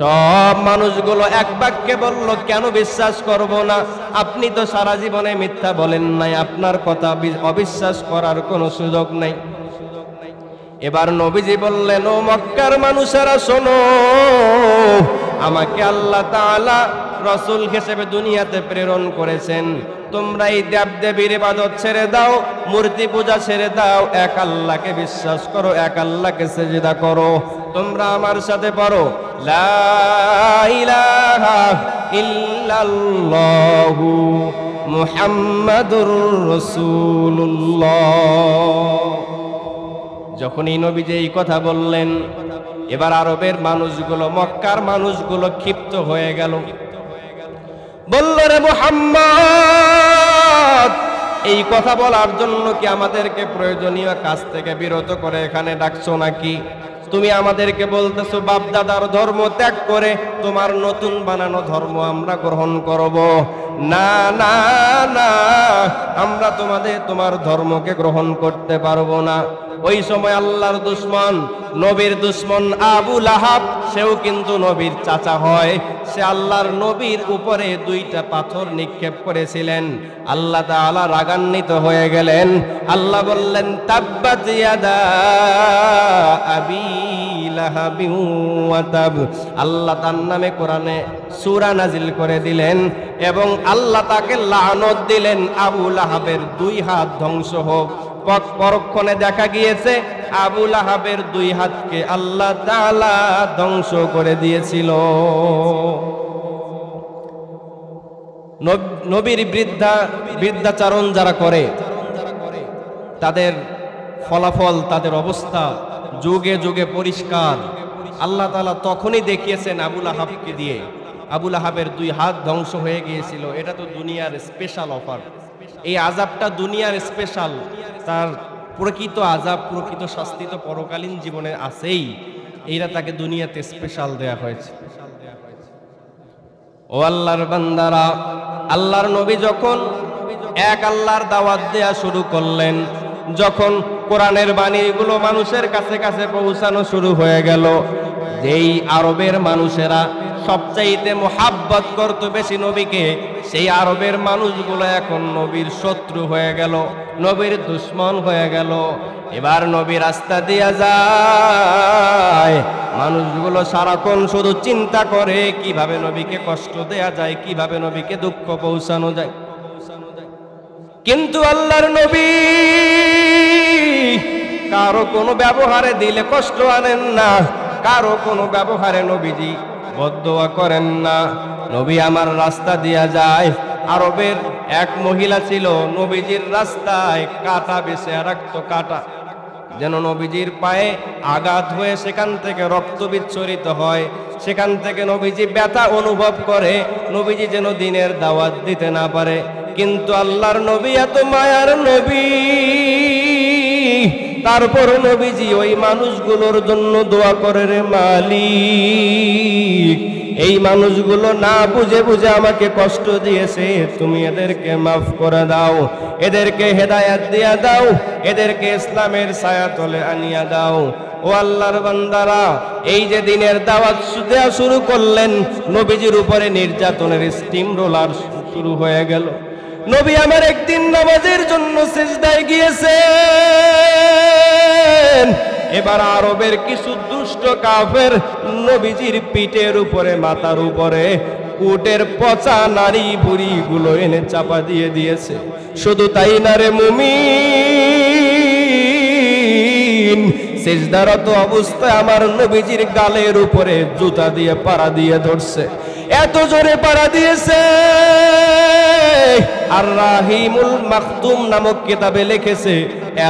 সব মানুষগুলো এক বাক্যে বলল, কেন বিশ্বাস করব না? আপনি তো সারা জীবনে মিথ্যা বলেন নাই, আপনার কথা অবিশ্বাস করার কোনো সুযোগ নাই। এবার নবীজি বললেন, ও মক্কার মানুষেরা শোনো, আমাকে আল্লাহ তাআলা রাসূল হিসেবে দুনিয়াতে প্রেরণ করেছেন। তোমরা এই দেবদেবীর ইবাদত ছেড়ে দাও, মূর্তি পূজা ছেড়ে দাও, এক আল্লাহকে বিশ্বাস করো, এক আল্লাহকে সিজদা করো। তোমরা আমার সাথে পড়ো, লা ইলাহা ইল্লাল্লাহু মুহাম্মাদুর রাসূলুল্লাহ। যখন এই নবীজি এই কথা বললেন, এবার আরবের মানুষগুলো, মক্কার মানুষগুলো ক্ষিপ্ত হয়ে গেল। বলল, রে মুহাম্মদ, এই কথা বলার জন্য কি আমাদেরকে প্রয়োজনীয় কাজ থেকে বিরত করে এখানে ডাকছো নাকি? তুমি আমাদেরকে বলতেছো বাপ দাদার ধর্ম ত্যাগ করে তোমার নতুন বানানো ধর্ম আমরা গ্রহণ করব। না না না, আমরা তোমার ধর্মকে গ্রহণ করতে পারবো না। ওই সময় আল্লাহর দুশমন, নবীর দুশমন আবু লাহাব, সেও কিন্তু নবীর চাচা হয়। সে আল্লাহর নবীর উপরে 2টা পাথর নিক্ষেপ করেছিলেন। আল্লাহ তাআলা রাগান্বিত হয়ে গেলেন। আল্লাহ বললেন তাব্বাত ইয়াদা আবি লাহাবিন ওয়া তাব। আল্লাহ তার নামে কোরআনে সূরা নাজিল করে দিলেন এবং আল্লাহ তাকে লানত দিলেন, আবু লাহাবের 2 হাত ধ্বংস হোক। পরক্ষণে দেখা গিয়েছে আবু লাহাবের 2 হাতকে আল্লাহ তাআলা ধ্বংস করে দিয়েছিল। নবীর বৃদ্ধাচারণ যারা করে তাদের ফলাফল, তাদের অবস্থা যুগে যুগে পরিষ্কার। আল্লাহ তাআলা তখনই দেখিয়েছেন আবু লাহাবকে দিয়ে। আবু লাহাবের 2 হাত ধ্বংস হয়ে গিয়েছিল। এটা তো দুনিয়ার স্পেশাল অফার। এই আযাবটা দুনিয়ার স্পেশাল, তার প্রকৃত আযাব, প্রকৃত শাস্তি তো পরকালীন জীবনে আছেই। এইটা তাকে দুনিয়াতে স্পেশাল দেয়া হয়েছে। ও আল্লাহর বান্দারা, আল্লাহর নবী যখন এক আল্লাহর দাওয়াত দেয়া শুরু করলেন, যখন কোরআনের বাণীগুলো মানুষের কাছে কাছে পৌঁছানো শুরু হয়ে গেল, যেই আরবের মানুষেরা সবচাইতে মুহাব্বত করত বেশি নবীকে, সেই আরবের মানুষগুলো এখন নবীর শত্রু হয়ে গেল, নবীর দুশমন হয়ে গেল। এবার নবী রাস্তা দিয়া যায়, মানুষগুলো সারাক্ষণ শুধু চিন্তা করে কিভাবে নবীকে কষ্ট দেয়া যায়, কিভাবে নবীকে দুঃখ পৌঁছানো যায়। কিন্তু আল্লাহর নবী কারো কোনো ব্যবহারে দিলে কষ্ট আনেন না, কারো কোনো ব্যবহারে নবীজি বদদোয়া করেন না। নবী আমার রাস্তা দিয়া যায়। আরবের এক মহিলা ছিল, নবীজির রাস্তায় কাঁটা বেছে রাখতো, কাঁটা যেন নবীজির পায়ে আঘাত হয়ে সেখান থেকে রক্ত বিচ্ছরিত হয়, সেখান থেকে নবীজি ব্যথা অনুভব করে, নবীজি যেন দিনের দাওয়াত দিতে না পারে। কিন্তু আল্লাহর নবী এত মায়ার নবী, তারপর নবীজি ওই মানুষগুলোর জন্য দোয়া করে, রে মালিক, এই মানুষগুলো না বুঝে বুঝে আমাকে কষ্ট দিয়েছে, তুমি এদেরকে মাফ করে দাও, এদেরকে হেদায়েত দিয়া দাও, এদেরকে ইসলামের ছায়াতলে আনিয়া দাও। ও আল্লাহর বান্দারা, এই যে দিনের দাওয়াত দেয়া শুরু করলেন, নবীজির উপরে নির্যাতনের স্টিম রোলার শুরু হয়ে গেল। নবী আমার একদিন নামাজের জন্য সিজদায় গিয়েছেন। এবার আরবের কিছু দুষ্ট কাফের নবীজির পিঠের উপরে, মাথার উপরে উটের পচা নারী বুড়ি গুলো এনে চাপা দিয়ে দিয়েছে। শুধু তাই না রে মুমিন, সিজদারত অবস্থায় আমার নবীজির গালের উপরে জুতা দিয়ে পাড়া দিয়ে ধরছে। এত জোরে পাড়া দিয়েছে, আর রাহিমুল মাকতুম নামক কিতাবে লিখেছে,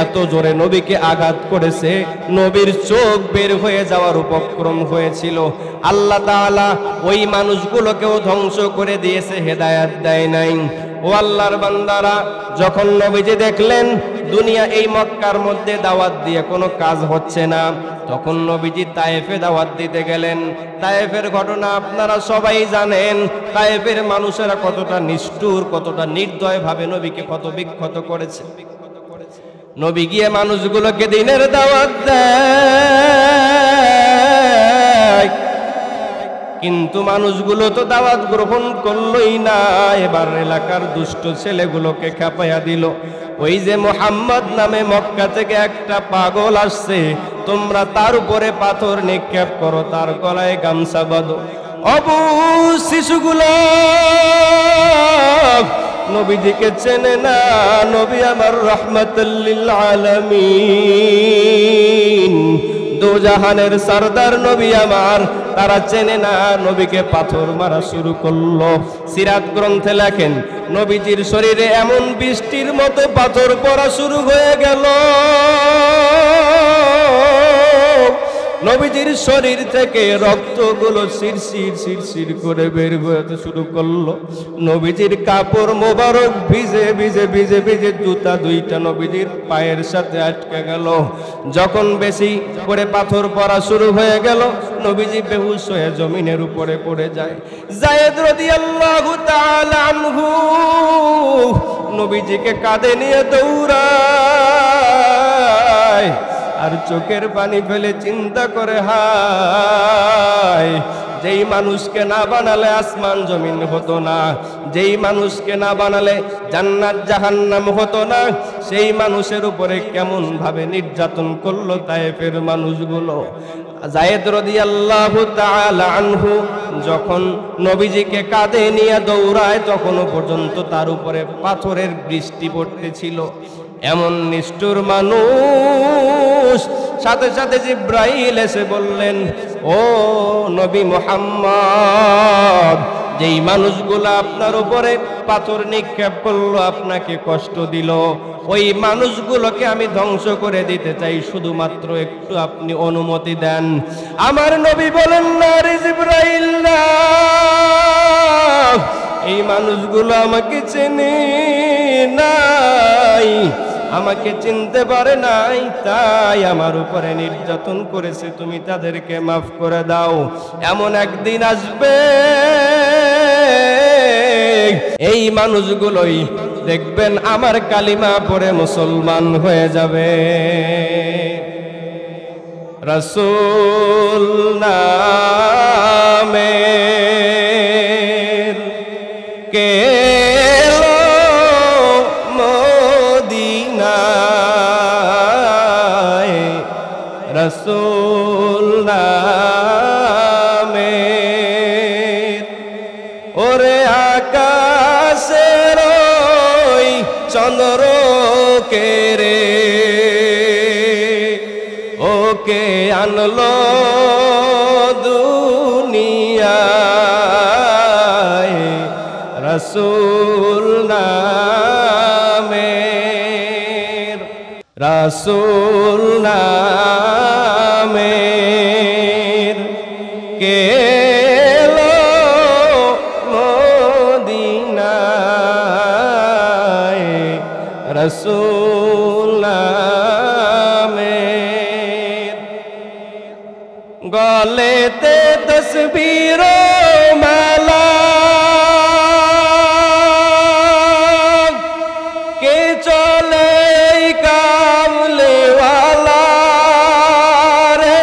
এত জোরে নবীকে আঘাত করেছে, নবীর চোখ বের হয়ে যাওয়ার উপক্রম হয়েছিল। আল্লাহ তাআলা ওই মানুষগুলোকেও ধ্বংস করে দিয়েছে, হেদায়েত দেয় নাই। ও আল্লাহর বান্দারা, যখন নবীজি দেখলেন দুনিয়া এই মক্কার মধ্যে দাওয়াত দিয়ে কোনো কাজ হচ্ছে না, তখন নবীজি তায়েফে দাওয়াত দিতে গেলেন। তায়েফের ঘটনা আপনারা সবাই জানেন। তায়েফের মানুষেরা কতটা নিষ্ঠুর, কতটা নির্দয় ভাবে নবীকে ক্ষত বিক্ষত করেছে। নবী গিয়ে মানুষগুলোকে দিনের দাওয়াত দেয়, কিন্তু মানুষগুলো তো দাওয়াত গ্রহণ করলই না। এবার এলাকার দুষ্ট ছেলেগুলোকে খেপাইয়া দিল, ওই যে মুহাম্মদ নামে মক্কা থেকে একটা পাগল আসছে, তোমরা তার উপরে পাথর নিক্ষেপ করো, তার গলায় গামছা বাঁধো। অবুঝ শিশুগুলো নবীজিকে চেনে না, নবী আমার রাহমাতুল লিল আলামিন, দুজাহানের সরদার নবী আমার, তারা চেনে না, নবীকে পাথর মারা শুরু করলো। সিরাত গ্রন্থে লেখেন, নবীজির শরীরে এমন বৃষ্টির মতো পাথর পড়া শুরু হয়ে গেল, নবীজির শরীর থেকে রক্তগুলো শিরশির শিরশির করে বের হতে শুরু করলো। নবীজির কাপড় মোবারক ভিজে ভিজে ভিজে ভিজে জুতা দুইটা নবীজির পায়ের সাথে আটকে গেল। যখন বেশি করে পাথর পড়া শুরু হয়ে গেল, নবীজি বেহুশ হয়ে জমিনের উপরে পড়ে যায়। যায়েদ রাদিয়াল্লাহু তাআলা আনহু নবীজিকে কাঁধে নিয়ে দৌড়ায় আর চোখের পানি ফেলে চিন্তা করে, হায়, যেই মানুষকে না বানালে আসমান জমিন হতো না, যেই মানুষকে না বানালে জান্নাত জাহান্নাম হতো না, সেই মানুষের উপরে কেমন ভাবে নির্যাতন করলো তায়েফের মানুষগুলো। যায়েদ রাদিয়াল্লাহু তাআলা আনহু যখন নবীজিকে কাঁধে নিয়ে দৌড়ায়, তখনও পর্যন্ত তার উপরে পাথরের বৃষ্টি পড়তেছিল। এমন নিষ্ঠুর মানুষ, সাথে সাথে জিব্রাইল এসে বললেন, ও নবী মুহাম্মদ, যেই মানুষগুলো আপনার উপরে পাথর নিক্ষেপ করলো, আপনাকে কষ্ট দিল, ওই মানুষগুলোকে আমি ধ্বংস করে দিতে চাই, শুধুমাত্র একটু আপনি অনুমতি দেন। আমার নবী বলেন, না রে জিব্রাইল, না, এই মানুষগুলো আমাকে চেনে নাই, আমাকে চিনতে পারে নাই, তাই আমার উপরে নির্যাতন করেছে, তুমি তাদেরকে মাফ করে দাও। এমন একদিন আসবে এই মানুষগুলোই দেখবেন আমার কালিমা পড়ে মুসলমান হয়ে যাবে। রাসূল নামের কে রাসূল নামের ওরে আকাশের ওই চন্দ্র কে রে, ওকে আনলো দুনিয়ায়, রাসূল নামের, রাসূল নামের কে এলো মদিনায়, রাসূল নামের গলেতে তসবির মালা, কে চলে কামলেওয়ালা রে,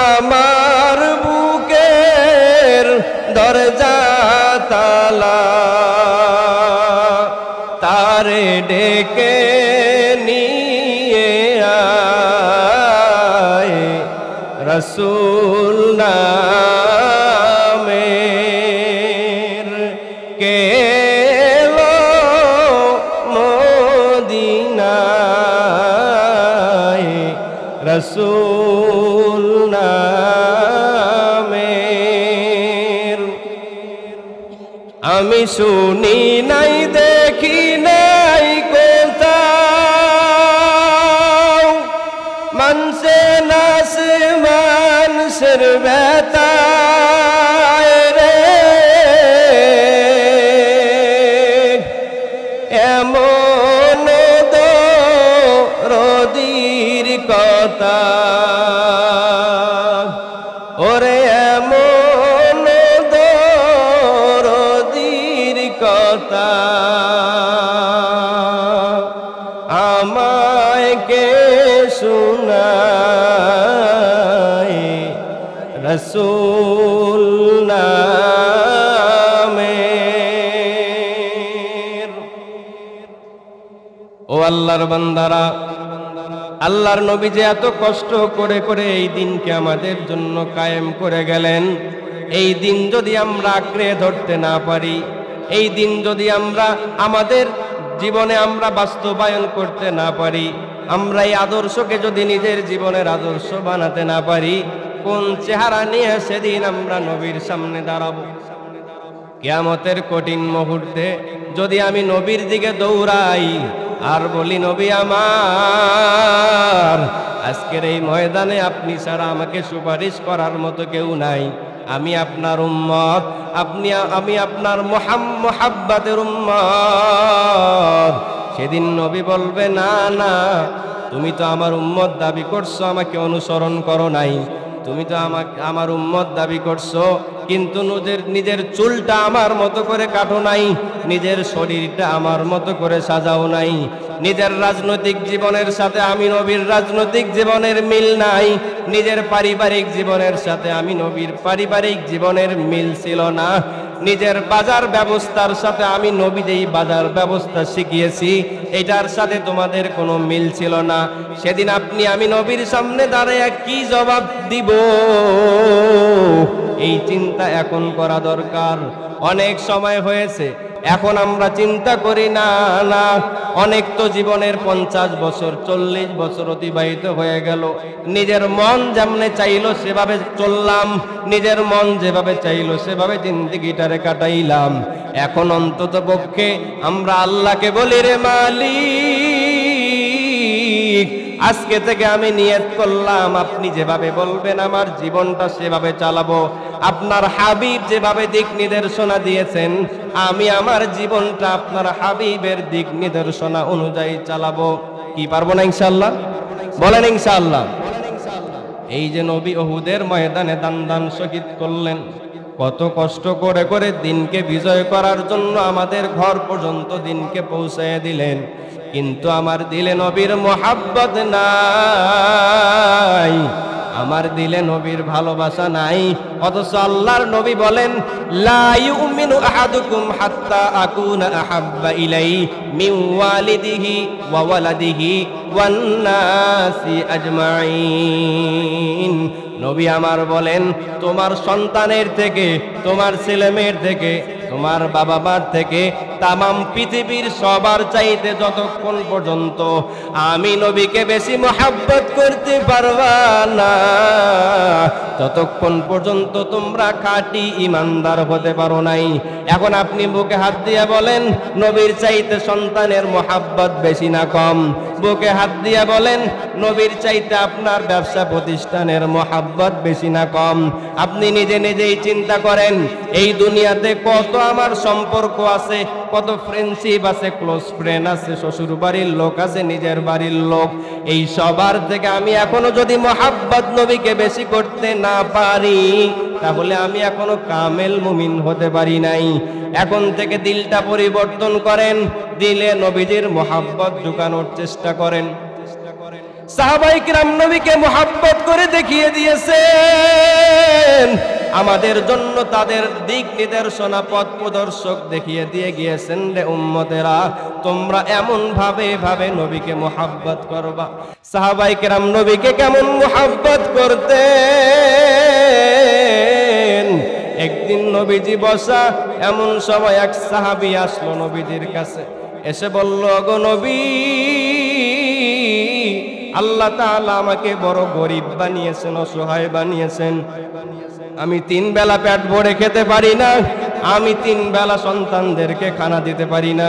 আমার বুকের দরজা তালা, তারে ডেকে নিয়ে আয়, রাসূল নামের কে এলো মদিনায়, রাসূল নামের। আমি শুনি নাই, দেখি নাই কোথাও, মানসে নাস মানুষের ব্যথায় রে, এমন দরদীর কথা, ওরে এমন দরদীর কথা, আমায় কে শুনায়, রাসূল নামের। ও আল্লাহর বান্দারা, আল্লাহর নবী যে এত কষ্ট করে করে এই দিনকে আমাদের জন্য কায়েম করে গেলেন, এই দিন যদি আমরা আঁকড়ে ধরতে না পারি, এই দিন যদি আমরা আমাদের জীবনে আমরা বাস্তবায়ন করতে না পারি, আমরা এই আদর্শকে যদি নিজের জীবনের আদর্শ বানাতে না পারি, কোন চেহারা নিয়ে সেদিন আমরা নবীর সামনে দাঁড়াবো? কিয়ামতের কঠিন মুহূর্তে যদি আমি নবীর দিকে দৌড়াই আর বলি, নবী আমার, আজকের এই ময়দানে আপনি ছাড়া আমাকে সুপারিশ করার মতো কেউ নাই, আমি আপনার উম্মত, আমি আপনার মুহাব্বতের উম্মত। সেদিন নবী বলবে, না না, তুমি তো আমার উম্মত দাবি করছো, আমাকে অনুসরণ করো নাই। তুমি তো আমার উম্মত দাবি করছো, কিন্তু নিজের চুলটা আমার মতো করে কাটো নাই, নিজের শরীরটা আমার মতো করে সাজাও নাই, নিজের রাজনৈতিক জীবনের সাথে আমি নবীর রাজনৈতিক জীবনের মিল নাই, নিজের পারিবারিক জীবনের সাথে আমি নবীর পারিবারিক জীবনের মিল ছিল না, নিজের বাজার ব্যবস্থার সাথে আমি নবী যেই বাজার ব্যবস্থা শিখিয়েছি এটার সাথে তোমাদের কোনো মিল ছিল না। সেদিন আমি নবীর সামনে দাঁড়ায় কি জবাব দিব, এই চিন্তা এখন করা দরকার। অনেক সময় হয়েছে, এখন আমরা চিন্তা করি না, না, অনেক তো জীবনের 50 বছর 40 বছর অতিবাহিত হয়ে গেল, নিজের মন যেমনে চাইলো সেভাবে চললাম, নিজের মন যেভাবে চাইলো সেভাবে জিন্দেগিটারে কাটাইলাম। এখন অন্তত পক্ষে আমরা আল্লাহকে বলি, রে মালিক, আজকে থেকে আমি নিয়ত করলাম আপনি যেভাবে বলবেন আমার জীবনটা সেভাবে চালাবো, আপনার হাবিব যেভাবে দিক নির্দেশনা দিয়েছেন আমি আমার জীবনটা আপনার হাবিবের দিক নির্দেশনা অনুযায়ী চালাবো। কি পারবো না ইনশাআল্লাহ? বলেন ইনশাআল্লাহ। এই যে নবী উহুদের ময়দানে দান শহীদ করলেন, কত কষ্ট করে করে দিনকে বিজয় করার জন্য আমাদের ঘর পর্যন্ত দিনকে পৌঁছায় দিলেন, কিন্তু আমার দিলে নবীর মোহাব্বত নাই, আমার দিলে নবীর ভালোবাসা নাই। অথচ আল্লাহর নবী বলেন, লা ইউমিনু আহাদুকুম হাত্তা আকুনা আহাব্বা ইলাইহি মিন ওয়ালিদিহি ওয়া ওয়ালাদিহি ওয়ান নাসি আজমাইন। নবী আমার বলেন, তোমার সন্তানের থেকে, তোমার ছেলেমেয়ের থেকে, তোমার বাবা মার থেকে, তামাম পৃথিবীর সবার চাইতে যতক্ষণ পর্যন্ত আমি নবীকে বেশি মোহাব্বত করতে পারবা না, ততক্ষণ পর্যন্ত তোমরা খাঁটি ইমানদার হতে পারো নাই। এখন আপনি বুকে হাত দিয়ে বলেন, নবীর চাইতে সন্তানের মোহাব্বত বেশি না কম? বুকে হাত দিয়ে বলেন, নবীর চাইতে আপনার ব্যবসা প্রতিষ্ঠানের মোহাব্বত বেশি না কম? আপনি নিজে নিজেই চিন্তা করেন, এই দুনিয়াতে কত আমার সম্পর্ক আছে, কত ফ্রেন্ডশিপ আছে, ক্লোজ ফ্রেন্ড আছে, শ্বশুর বাড়ির লোক আছে, নিজের বাড়ির লোক, এই সবার থেকে আমি এখনো যদি মোহাব্বত নবীকে বেশি করতে না পারি, তাহলে আমি এখনো কামেল মুমিন হতে পারি নাই। এখন থেকে দিলটা পরিবর্তন করেন, দিলে নবীজির মোহাব্বত ঢুকানোর চেষ্টা করেন। সাহাবায়ে কিরাম নবীকে মোহাব্বত করে দেখিয়ে দিয়েছেন, আমাদের জন্য তাদের দিক নির্দেশনা পথ প্রদর্শক দেখিয়ে দিয়ে গিয়েছেন, রে উম্মতেরা তোমরা এমন ভাবে নবীকে মোহাব্বত করবা। সাহাবায়ে কিরাম নবীকে কেমন মোহাব্বত করতেন। একদিন নবীজি বসা, এমন সময় এক সাহাবী আসলো নবীজির কাছে, এসে বলল, গো নবী, আল্লাহ তাআলা আমাকে বড় গরিব বানিয়েছেন, অসহায় বানিয়েছেন, আমি 3 বেলা পেট ভরে খেতে পারি না, আমি 3 বেলা সন্তানদেরকে খানা দিতে পারি না।